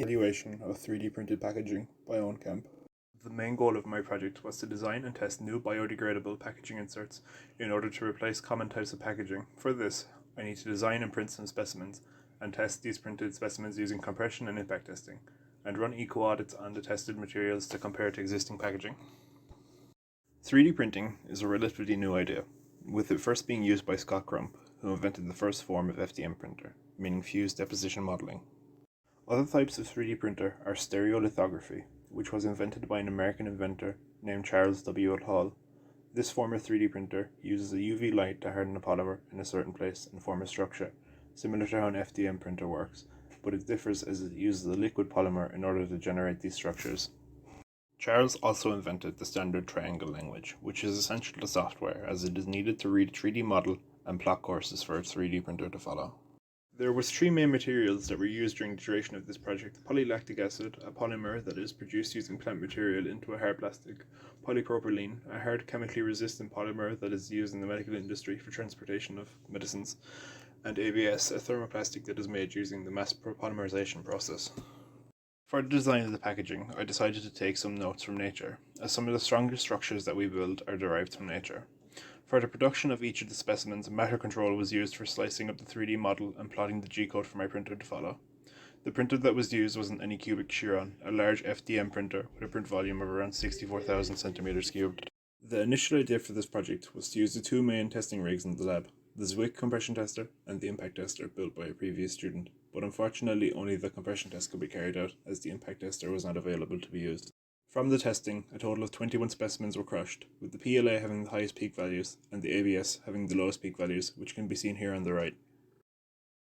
Evaluation of 3D printed packaging by Owen Kemp. The main goal of my project was to design and test new biodegradable packaging inserts in order to replace common types of packaging. For this, I need to design and print some specimens and test these printed specimens using compression and impact testing, and run eco-audits on the tested materials to compare to existing packaging. 3D printing is a relatively new idea, with it first being used by Scott Crump, who invented the first form of FDM printer, meaning fused deposition modeling. Other types of 3D printer are stereolithography, which was invented by an American inventor named Charles W. Hall. This form of 3D printer uses a UV light to harden a polymer in a certain place and form a structure, similar to how an FDM printer works, but it differs as it uses a liquid polymer in order to generate these structures. Charles also invented the standard triangle language, which is essential to software as it is needed to read a 3D model and plot courses for a 3D printer to follow. There was three main materials that were used during the duration of this project: polylactic acid, a polymer that is produced using plant material into a hard plastic; polypropylene, a hard chemically resistant polymer that is used in the medical industry for transportation of medicines; and ABS, a thermoplastic that is made using the mass polymerization process. For the design of the packaging, I decided to take some notes from nature, as some of the strongest structures that we build are derived from nature. For the production of each of the specimens, matter control was used for slicing up the 3D model and plotting the G-code for my printer to follow. The printer that was used was an Anycubic Chiron, a large FDM printer with a print volume of around 64,000 centimeters cubed. The initial idea for this project was to use the two main testing rigs in the lab, the Zwick compression tester and the impact tester built by a previous student, but unfortunately only the compression test could be carried out as the impact tester was not available to be used. From the testing, a total of 21 specimens were crushed, with the PLA having the highest peak values and the ABS having the lowest peak values, which can be seen here on the right.